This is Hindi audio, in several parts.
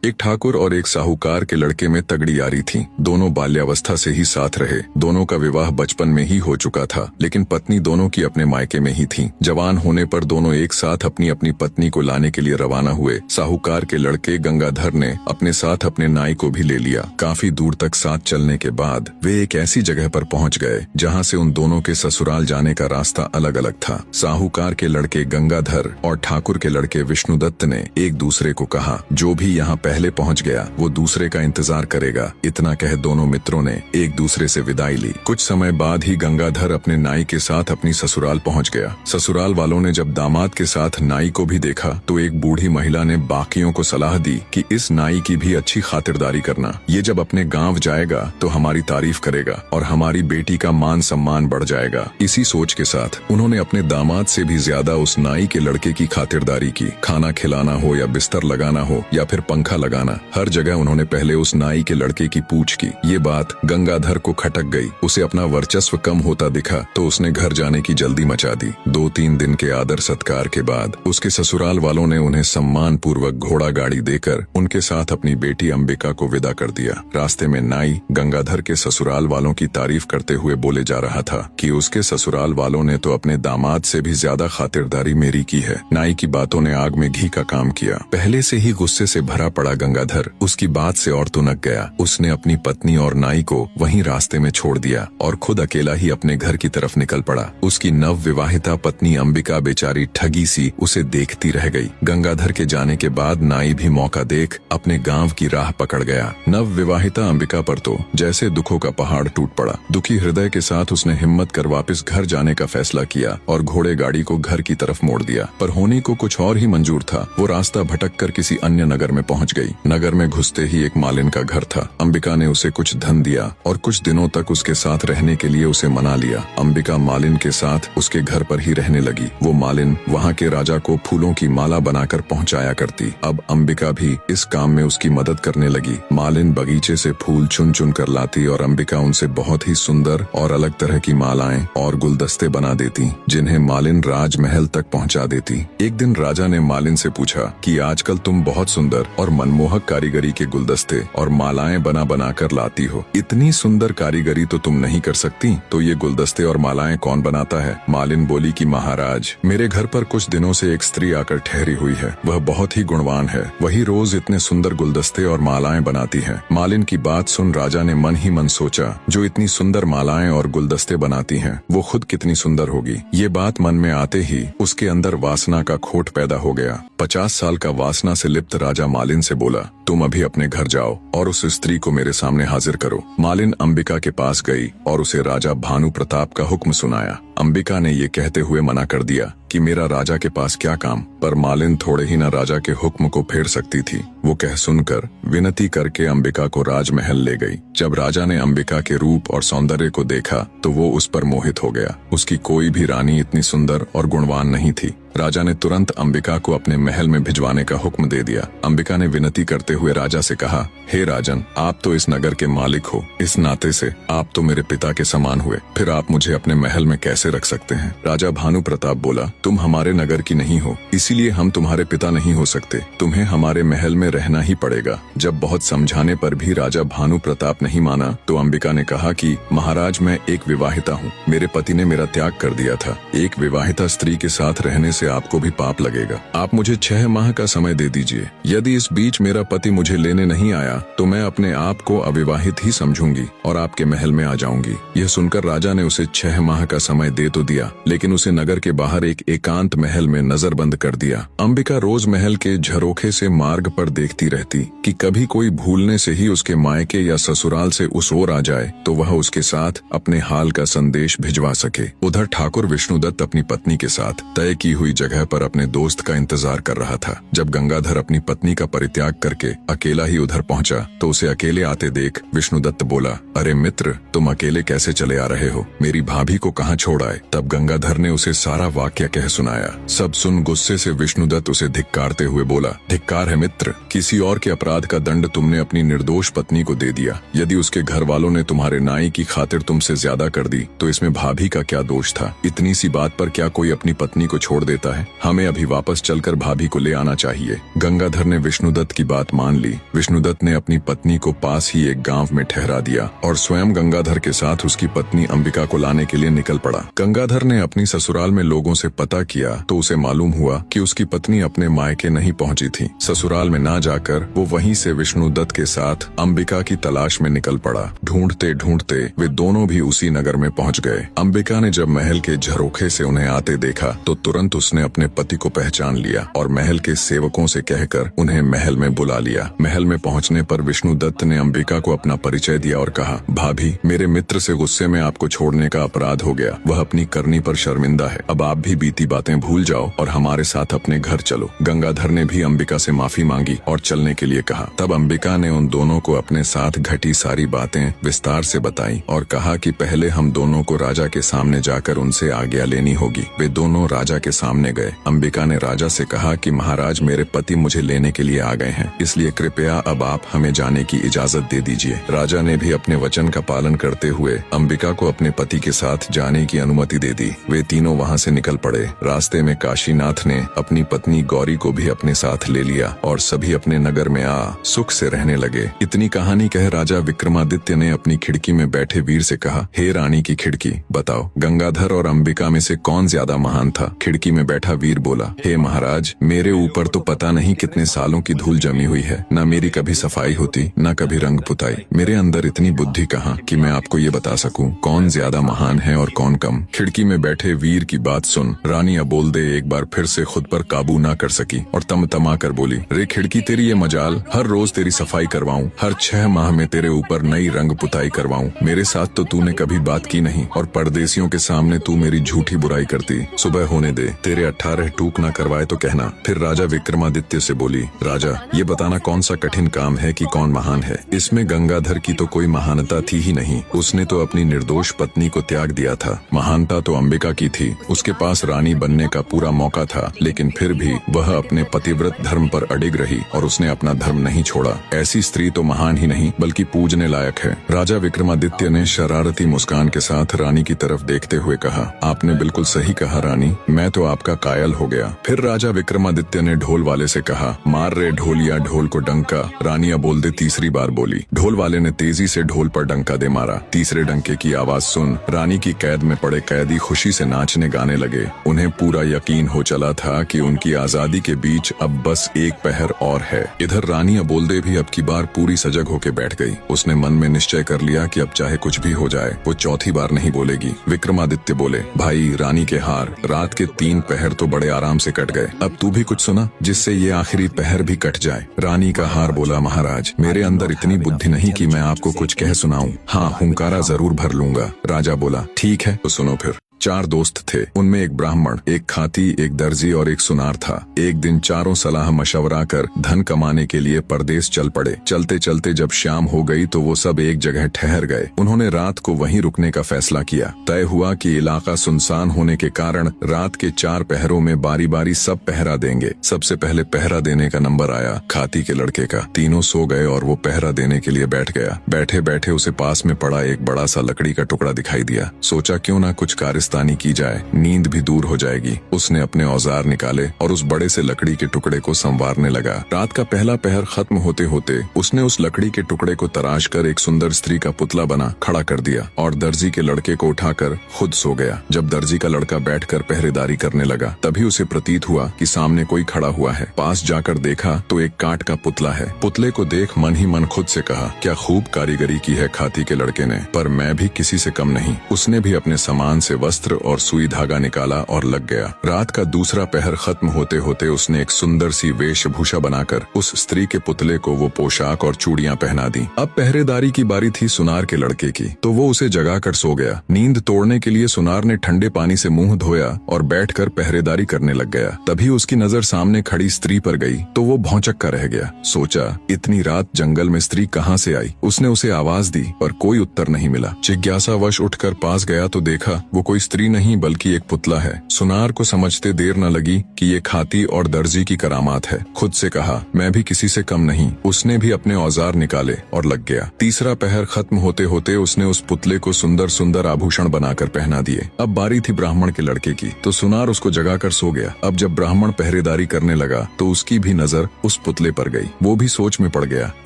एक ठाकुर और एक साहूकार के लड़के में तगड़ी यारी थी। दोनों बाल्यावस्था से ही साथ रहे। दोनों का विवाह बचपन में ही हो चुका था, लेकिन पत्नी दोनों की अपने मायके में ही थी। जवान होने पर दोनों एक साथ अपनी अपनी पत्नी को लाने के लिए रवाना हुए। साहूकार के लड़के गंगाधर ने अपने साथ अपने नाई को भी ले लिया। काफी दूर तक साथ चलने के बाद वे एक ऐसी जगह पर पहुंच गए जहां से उन दोनों के ससुराल जाने का रास्ता अलग अलग था। साहूकार के लड़के गंगाधर और ठाकुर के लड़के विष्णुदत्त ने एक दूसरे को कहा, जो भी यहाँ पहले पहुंच गया वो दूसरे का इंतजार करेगा। इतना कह दोनों मित्रों ने एक दूसरे से विदाई ली। कुछ समय बाद ही गंगाधर अपने नाई के साथ अपनी ससुराल पहुंच गया। ससुराल वालों ने जब दामाद के साथ नाई को भी देखा तो एक बूढ़ी महिला ने बाकियों को सलाह दी कि इस नाई की भी अच्छी खातिरदारी करना। ये जब अपने गांव जाएगा तो हमारी तारीफ करेगा और हमारी बेटी का मान सम्मान बढ़ जाएगा। इसी सोच के साथ उन्होंने अपने दामाद से भी ज्यादा उस नाई के लड़के की खातिरदारी की। खाना खिलाना हो या बिस्तर लगाना हो या फिर पंखा लगाना, हर जगह उन्होंने पहले उस नाई के लड़के की पूछ की। ये बात गंगाधर को खटक गई। उसे अपना वर्चस्व कम होता दिखा तो उसने घर जाने की जल्दी मचा दी। 2-3 दिन के आदर सत्कार के बाद उसके ससुराल वालों ने उन्हें सम्मान पूर्वक घोड़ा गाड़ी देकर उनके साथ अपनी बेटी अंबिका को विदा कर दिया। रास्ते में नाई गंगाधर के ससुराल वालों की तारीफ करते हुए बोले जा रहा था कि उसके ससुराल वालों ने तो अपने दामाद से भी ज्यादा खातिरदारी मेरी की है। नाई की बातों ने आग में घी का काम किया। पहले से ही गुस्से से भरा पड़ा गंगाधर उसकी बात से और तुनक गया। उसने अपनी पत्नी और नाई को वहीं रास्ते में छोड़ दिया और खुद अकेला ही अपने घर की तरफ निकल पड़ा। उसकी नव विवाहिता पत्नी अंबिका बेचारी ठगी सी उसे देखती रह गई। गंगाधर के जाने के बाद नाई भी मौका देख अपने गांव की राह पकड़ गया। नव विवाहिता अंबिका पर तो जैसे दुखों का पहाड़ टूट पड़ा। दुखी हृदय के साथ उसने हिम्मत कर वापस घर जाने का फैसला किया और घोड़े गाड़ी को घर की तरफ मोड़ दिया। पर होने को कुछ और ही मंजूर था। वो रास्ता भटक कर किसी अन्य नगर में पहुंच गई। नगर में घुसते ही एक मालिन का घर था। अंबिका ने उसे कुछ धन दिया और कुछ दिनों तक उसके साथ रहने के लिए उसे मना लिया। अंबिका मालिन के साथ उसके घर पर ही रहने लगी। वो मालिन वहाँ के राजा को फूलों की माला बनाकर पहुँचाया करती। अब अंबिका भी इस काम में उसकी मदद करने लगी। मालिन बगीचे से फूल चुन चुन कर लाती और अंबिका उनसे बहुत ही सुंदर और अलग तरह की मालाएं और गुलदस्ते बना देती, जिन्हें मालिन राजमहल तक पहुँचा देती। एक दिन राजा ने मालिन से पूछा कि आजकल तुम बहुत सुंदर और मनमोहक कारीगरी के गुलदस्ते और मालाएं बना बना कर लाती हो। इतनी सुंदर कारीगरी तो तुम नहीं कर सकती, तो ये गुलदस्ते और मालाएं कौन बनाता है? मालिन बोली कि महाराज, मेरे घर पर कुछ दिनों से एक स्त्री आकर ठहरी हुई है। वह बहुत ही गुणवान है। वही रोज इतने सुंदर गुलदस्ते और मालाएं बनाती है। मालिन की बात सुन राजा ने मन ही मन सोचा, जो इतनी सुंदर मालाएं और गुलदस्ते बनाती है वो खुद कितनी सुंदर होगी। ये बात मन में आते ही उसके अंदर वासना का खोट पैदा हो गया। 50 साल का वासना से लिप्त राजा मालिन से बोला, तुम अभी अपने घर जाओ और उस स्त्री को मेरे सामने हाजिर करो। मालिन अंबिका के पास गई और उसे राजा भानु प्रताप का हुक्म सुनाया। अंबिका ने ये कहते हुए मना कर दिया कि मेरा राजा के पास क्या काम, पर मालिन थोड़े ही न राजा के हुक्म को फेर सकती थी। वो कह सुनकर विनती करके अंबिका को राजमहल ले गई। जब राजा ने अंबिका के रूप और सौंदर्य को देखा तो वो उस पर मोहित हो गया। उसकी कोई भी रानी इतनी सुंदर और गुणवान नहीं थी। राजा ने तुरंत अंबिका को अपने महल में भिजवाने का हुक्म दे दिया। अंबिका ने विनती करते हुए राजा से कहा, हे राजन, आप तो इस नगर के मालिक हो। इस नाते से आप तो मेरे पिता के समान हुए, फिर आप मुझे अपने महल में कैसे रख सकते हैं? राजा भानु प्रताप बोला, तुम हमारे नगर की नहीं हो, इसीलिए हम तुम्हारे पिता नहीं हो सकते। तुम्हें हमारे महल में रहना ही पड़ेगा। जब बहुत समझाने पर भी राजा भानु प्रताप नहीं माना तो अंबिका ने कहा कि महाराज, मैं एक विवाहिता हूँ। मेरे पति ने मेरा त्याग कर दिया था। एक विवाहिता स्त्री के साथ रहने से आपको भी पाप लगेगा। आप मुझे 6 माह का समय दे दीजिए। यदि इस बीच मेरा पति मुझे लेने नहीं आया तो मैं अपने आप को अविवाहित ही समझूंगी और आपके महल में आ जाऊंगी। यह सुनकर राजा ने उसे 6 माह का समय दे तो दिया, लेकिन उसे नगर के बाहर एक एकांत महल में नजरबंद कर दिया। अंबिका रोज महल के झरोखे से मार्ग पर देखती रहती कि कभी कोई भूलने से ही उसके मायके या ससुराल से उस ओर आ जाए तो वह उसके साथ अपने हाल का संदेश भिजवा सके। उधर ठाकुर विष्णुदत्त अपनी पत्नी के साथ तय की हुई जगह पर अपने दोस्त का इंतजार कर रहा था। जब गंगाधर अपनी पत्नी का परित्याग करके अकेला ही उधर पहुंचा तो उसे अकेले आते देख विष्णुदत्त बोला, अरे मित्र, तुम अकेले कैसे चले आ रहे हो? मेरी भाभी को कहाँ छोड़ आए? तब गंगाधर ने उसे सारा वाक्य कह सुनाया। सब सुन गुस्से से विष्णुदत्त उसे धिक्कारते हुए बोला, धिक्कार है मित्र, किसी और के अपराध का दंड तुमने अपनी निर्दोष पत्नी को दे दिया। यदि उसके घर वालों ने तुम्हारे नाई की खातिर तुमसे ज्यादा कर दी तो इसमें भाभी का क्या दोष था? इतनी सी बात पर क्या कोई अपनी पत्नी को छोड़ देता है? हमें अभी वापस चलकर भाभी को ले आना चाहिए। गंगाधर ने विष्णुदत्त की बात मान मान ली। विष्णुदत्त ने अपनी पत्नी को पास ही एक गांव में ठहरा दिया और स्वयं गंगाधर के साथ उसकी पत्नी अंबिका को लाने के लिए निकल पड़ा। गंगाधर ने अपनी ससुराल में लोगों से पता किया तो उसे मालूम हुआ कि उसकी पत्नी अपने मायके नहीं पहुंची थी। ससुराल में ना जाकर वो वहीं से विष्णुदत्त के साथ अंबिका की तलाश में निकल पड़ा। ढूंढते ढूंढते वे दोनों भी उसी नगर में पहुंच गए। अंबिका ने जब महल के झरोखे से उन्हें आते देखा तो तुरंत उसने अपने पति को पहचान लिया और महल के सेवकों से कहकर उन्हें महल में बुला लिया। महल में पहुंचने पर विष्णुदत्त ने अंबिका को अपना परिचय दिया और कहा, भाभी, मेरे मित्र से गुस्से में आपको छोड़ने का अपराध हो गया। वह अपनी करनी पर शर्मिंदा है। अब आप भी बीती बातें भूल जाओ और हमारे साथ अपने घर चलो। गंगाधर ने भी अंबिका से माफी मांगी और चलने के लिए कहा। तब अंबिका ने उन दोनों को अपने साथ घटी सारी बातें विस्तार से बताई और कहा कि पहले हम दोनों को राजा के सामने जाकर उनसे आज्ञा लेनी होगी। वे दोनों राजा के सामने गए। अंबिका ने राजा से कहा कि महाराज, मेरे पति मुझे लेने के लिए आ गए हैं, इसलिए कृपया अब आप हमें जाने की इजाजत दे दीजिए। राजा ने भी अपने वचन का पालन करते हुए अंबिका को अपने पति के साथ जाने की अनुमति दे दी। वे तीनों वहां से निकल पड़े। रास्ते में काशीनाथ ने अपनी पत्नी गौरी को भी अपने साथ ले लिया और सभी अपने नगर में आ सुख से रहने लगे। इतनी कहानी कह राजा विक्रमादित्य ने अपनी खिड़की में बैठे वीर से कहा, हे रानी की खिड़की, बताओ गंगाधर और अंबिका में से कौन ज्यादा महान था? खिड़की में बैठा वीर बोला, हे महाराज, मेरे ऊपर तो पता नहीं कितने सालों की धूल जमी हुई है। न मेरी कभी सफाई होती, न कभी रंग पुताई। मेरे अंदर इतनी बुद्धि कहाँ कि मैं आपको ये बता सकूं कौन ज्यादा महान है और कौन कम। खिड़की में बैठे वीर की बात सुन रानी अबोलदे एक बार फिर से खुद पर काबू न कर सकी और तमा कर बोली, रे खिड़की, तेरी ये मजाल, हर रोज तेरी सफाई करवाऊं, हर 6 माह में तेरे ऊपर नई रंग पुताई करवाऊं। मेरे साथ तो तूने कभी बात की नहीं और परदेसियों के सामने तू मेरी झूठी बुराई करती। सुबह होने दे, तेरे 18 टूक न करवाए तो कहना। फिर राजा विक्रमादित्य से बोली, राजा, ये बताना कौन सा कठिन काम है कि कौन महान है? इसमें गंगाधर की तो कोई महानता थी ही नहीं। उसने तो अपनी निर्दोष पत्नी को त्याग दिया था। महानता तो अंबिका की थी। उसके पास रानी बनने का पूरा मौका था, लेकिन फिर भी वह अपने पतिव्रत धर्म पर अडिग रही और उसने अपना धर्म नहीं छोड़ा। ऐसी स्त्री तो महान ही नहीं बल्कि पूजने लायक है। राजा विक्रमादित्य ने शरारती मुस्कान के साथ रानी की तरफ देखते हुए कहा, आपने बिल्कुल सही कहा रानी, मैं तो आपका कायल हो गया। फिर राजा विक्रमादित्य ने ढोल वाले से कहा, मार रे ढोलिया ढोल को डंका। रानी अबोलदे तीसरी बार बोली। ढोल वाले ने तेजी से ढोल पर डंका दे मारा। तीसरे डंके की आवाज सुन रानी की कैद में पड़े कैदी खुशी से नाचने गाने लगे। उन्हें पूरा यकीन हो चला था कि उनकी आजादी के बीच अब बस एक पहर और है। इधर रानी अबोलदे भी अब की बार पूरी सजग होके बैठ गई। उसने मन में निश्चय कर लिया कि अब चाहे कुछ भी हो जाए वो चौथी बार नहीं बोलेगी। विक्रमादित्य बोले, भाई, रानी के हार, रात के 3 पहर तो बड़े आराम से कट गए, अब तू भी कुछ सुना जिससे ये आखिरी पहर भी कट जाए। रानी का हार बोला, महाराज, मेरे अंदर इतनी बुद्धि नहीं कि मैं आपको कुछ कह सुनाऊं। हाँ, हुंकारा जरूर भर लूंगा। राजा बोला, ठीक है तो सुनो फिर। 4 दोस्त थे। उनमें एक ब्राह्मण, एक खाती, एक दर्जी और एक सुनार था। एक दिन चारों सलाह मशवरा कर धन कमाने के लिए परदेश चल पड़े। चलते चलते जब शाम हो गई तो वो सब एक जगह ठहर गए। उन्होंने रात को वहीं रुकने का फैसला किया। तय हुआ कि इलाका सुनसान होने के कारण रात के 4 पहरों में बारी बारी सब पहरा देंगे। सबसे पहले पहरा देने का नंबर आया खाती के लड़के का। तीनों सो गए और वो पहरा देने के लिए बैठ गया। बैठे बैठे उसे पास में पड़ा एक बड़ा सा लकड़ी का टुकड़ा दिखाई दिया। सोचा क्यों ना कुछ कारिस्तानी की जाए, नींद भी दूर हो जाएगी। उसने अपने औजार निकाले और उस बड़े से लकड़ी के टुकड़े को संवारने लगा। रात का पहला पहर खत्म होते होते उसने उस लकड़ी के टुकड़े को तराश कर एक सुंदर स्त्री का पुतला बना खड़ा कर दिया और दर्जी के लड़के को उठाकर खुद सो गया। जब दर्जी का लड़का बैठकर पहरेदारी करने लगा तभी उसे प्रतीत हुआ कि सामने कोई खड़ा हुआ है। पास जाकर देखा तो एक काठ का पुतला है। पुतले को देख मन ही मन खुद से कहा, क्या खूब कारीगरी की है खाती के लड़के ने, पर मैं भी किसी से कम नहीं। उसने भी अपने सामान से वस्त्र और सुई धागा निकाला और लग गया। रात का दूसरा पहर खत्म होते होते उसने एक सुंदर सी वेशभूषा बनाकर उस स्त्री के पुतले को वो पोशाक और चूड़ियां पहना दी। अब पहरेदारी की बारी थी सुनार के लड़के की, तो वो उसे जगाकर सो गया। नींद तोड़ने के लिए सुनार ने ठंडे पानी से मुंह धोया और बैठकर पहरेदारी करने लग गया। तभी उसकी नजर सामने खड़ी स्त्री पर गई तो वो भौंचक कर रह गया। सोचा, इतनी रात जंगल में स्त्री कहाँ से आई? उसने उसे आवाज दी पर कोई उत्तर नहीं मिला। जिज्ञासावश उठकर पास गया तो देखा वो कोई स्त्री नहीं बल्कि एक पुतला है। सुनार को समझते देर न लगी कि ये खाती और दर्जी की करामात है। खुद से कहा, मैं भी किसी से कम नहीं। उसने भी अपने औजार निकाले और लग गया। तीसरा पहर खत्म होते होते उसने उस पुतले को सुंदर सुंदर आभूषण बनाकर पहना दिए। अब बारी थी ब्राह्मण के लड़के की, तो सुनार उसको जगाकर सो गया। अब जब ब्राह्मण पहरेदारी करने लगा तो उसकी भी नजर उस पुतले पर गई। वो भी सोच में पड़ गया,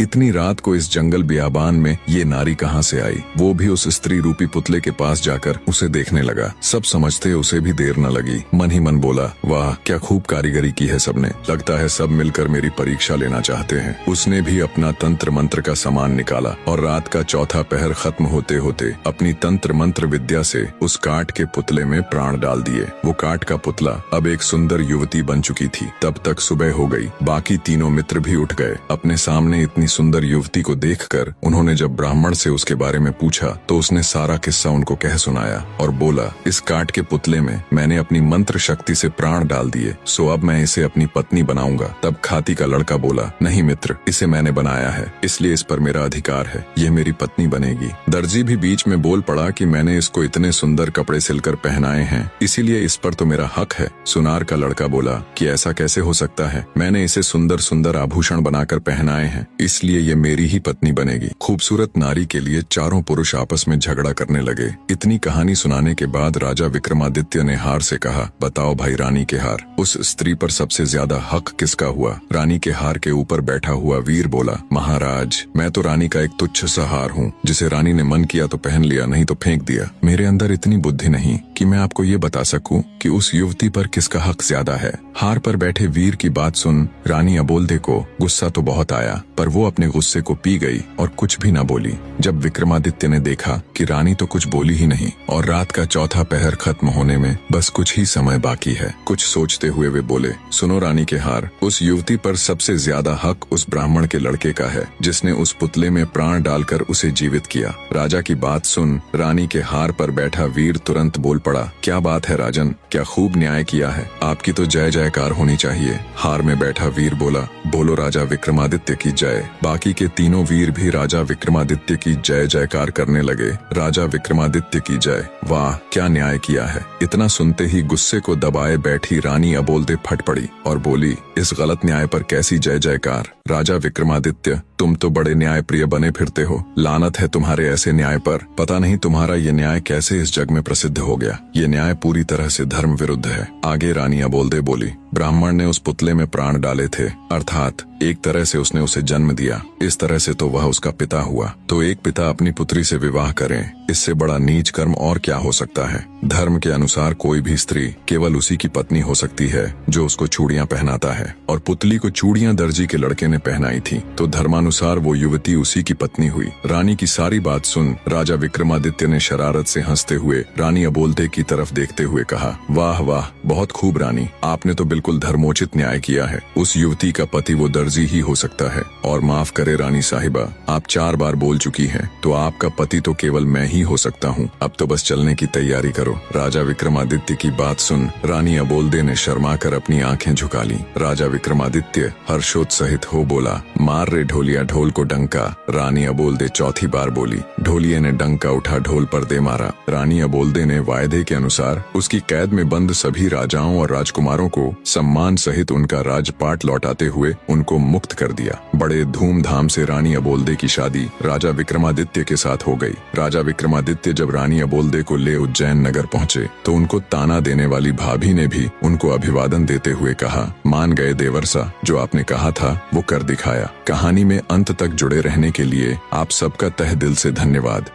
इतनी रात को इस जंगल बियाबान में ये नारी कहाँ से आई। वो भी उस स्त्री रूपी पुतले के पास जाकर उसे देखने लगा। सब समझते उसे भी देर न लगी। मन ही मन बोला, वाह क्या खूब कारीगरी की है सबने। लगता है सब मिलकर मेरी परीक्षा लेना चाहते हैं। उसने भी अपना तंत्र मंत्र का सामान निकाला और रात का चौथा पहर खत्म होते होते अपनी तंत्र मंत्र विद्या से उस काठ के पुतले में प्राण डाल दिए। वो काठ का पुतला अब एक सुंदर युवती बन चुकी थी। तब तक सुबह हो गई। बाकी तीनों मित्र भी उठ गए। अपने सामने इतनी सुंदर युवती को देखकर उन्होंने जब ब्राह्मण से उसके बारे में पूछा तो उसने सारा किस्सा उनको कह सुनाया और बोला, इस काठ के पुतले में मैंने अपनी मंत्र शक्ति से प्राण डाल दिए, सो अब मैं इसे अपनी पत्नी बनाऊंगा। तब खाती का लड़का बोला, नहीं मित्र, इसे मैंने बनाया है, इसलिए इस पर मेरा अधिकार है, ये मेरी पत्नी बनेगी। दर्जी भी बीच में बोल पड़ा कि मैंने इसको इतने सुंदर कपड़े सिलकर पहनाए हैं, इसीलिए इस पर तो मेरा हक है। सुनार का लड़का बोला कि ऐसा कैसे हो सकता है, मैंने इसे सुंदर सुंदर आभूषण बनाकर पहनाए हैं, इसलिए ये मेरी ही पत्नी बनेगी। खूबसूरत नारी के लिए चारों पुरुष आपस में झगड़ा करने लगे। इतनी कहानी सुनाने के बाद राजा विक्रमादित्य ने हार से कहा, बताओ भाई रानी के हार, उस स्त्री पर सबसे ज्यादा हक किसका हुआ। रानी के हार के ऊपर बैठा हुआ वीर बोला, महाराज मैं तो रानी का एक तुच्छ सा हार हूँ, जिसे रानी ने मन किया तो पहन लिया, नहीं तो फेंक दिया। मेरे अंदर इतनी बुद्धि नहीं कि मैं आपको ये बता सकूं कि उस युवती पर किसका हक ज्यादा है। हार पर बैठे वीर की बात सुन रानी अबोल्दे को गुस्सा तो बहुत आया, पर वो अपने गुस्से को पी गई और कुछ भी न बोली। जब विक्रमादित्य ने देखा कि रानी तो कुछ बोली ही नहीं और रात का चौथा पहर खत्म होने में बस कुछ ही समय बाकी है, कुछ सोचते हुए वे बोले, सुनो रानी के हार, उस युवती पर सबसे ज्यादा हक उस ब्राह्मण के लड़के का है, जिसने उस पुतले में प्राण डालकर उसे जीवित किया। राजा की बात सुन रानी के हार पर बैठा वीर तुरंत बोल पड़ा, क्या बात है राजन, क्या खूब न्याय किया है, आपकी तो जय जयकार होनी चाहिए। हार में बैठा वीर बोला, बोलो राजा विक्रमादित्य की जय। बाकी के तीनों वीर भी राजा विक्रमादित्य की जय जयकार करने लगे। राजा विक्रमादित्य की जय, वाह क्या न्याय किया है। इतना सुनते ही गुस्से को दबाए बैठी रानी अबोल्दे फट पड़ी और बोली, इस गलत न्याय पर कैसी जय जयकार। राजा विक्रमादित्य तुम तो बड़े न्याय प्रिय बने फिरते हो, लानत है तुम्हारे ऐसे न्याय पर। पता नहीं तुम्हारा ये न्याय कैसे इस जग में प्रसिद्ध हो गया। ये न्याय पूरी तरह से धर्म विरुद्ध है। आगे रानी अबोल्दे बोली, ब्राह्मण ने उस पुतले में प्राण डाले थे, अर्थात एक तरह से उसने उसे जन्म दिया, इस तरह से तो वह उसका पिता हुआ। तो एक पिता अपनी पुत्री से विवाह करें, इससे बड़ा नीच कर्म और क्या हो सकता है। धर्म के अनुसार कोई भी स्त्री केवल उसी की पत्नी हो सकती है जो उसको चूड़ियां पहनाता है, और पुतली को चूड़ियां दर्जी के लड़के ने पहनाई थी, तो धर्मानुसार वो युवती उसी की पत्नी हुई। रानी की सारी बात सुन राजा विक्रमादित्य ने शरारत से हंसते हुए रानी अबोल्दे की तरफ देखते हुए कहा, वाह वाह बहुत खूब रानी, आपने तो बिल्कुल धर्मोचित न्याय किया है। उस युवती का पति वो दर्जी ही हो सकता है, और माफ करे रानी साहिबा, आप 4 बार बोल चुकी हैं, तो आपका पति तो केवल मैं ही हो सकता हूँ। अब तो बस चलने की तैयारी करो। राजा विक्रमादित्य की बात सुन रानी अबोल्दे ने शर्मा कर अपनी आंखें झुका ली। राजा विक्रमादित्य हर्षोत्साहित हो बोला, मार रे ढोलिया ढोल को डंका। रानी अबोल्दे चौथी बार बोली। ढोलिये ने डंका उठा ढोल पर दे मारा। रानी अबोल्दे ने वायदे के अनुसार उसकी कैद में बंद सभी राजाओं और राजकुमारों को सम्मान सहित उनका राजपाट लौटाते हुए उनको मुक्त कर दिया। बड़े धूमधाम से रानी अबोल्दे की शादी राजा विक्रमादित्य के साथ हो गई। राजा विक्रमादित्य जब रानी अबोल्दे को ले उज्जैन नगर पहुँचे तो उनको ताना देने वाली भाभी ने भी उनको अभिवादन देते हुए कहा, मान गए देवर्षा, जो आपने कहा था वो कर दिखाया। कहानी में अंत तक जुड़े रहने के लिए आप सबका तहे दिल से धन्यवाद।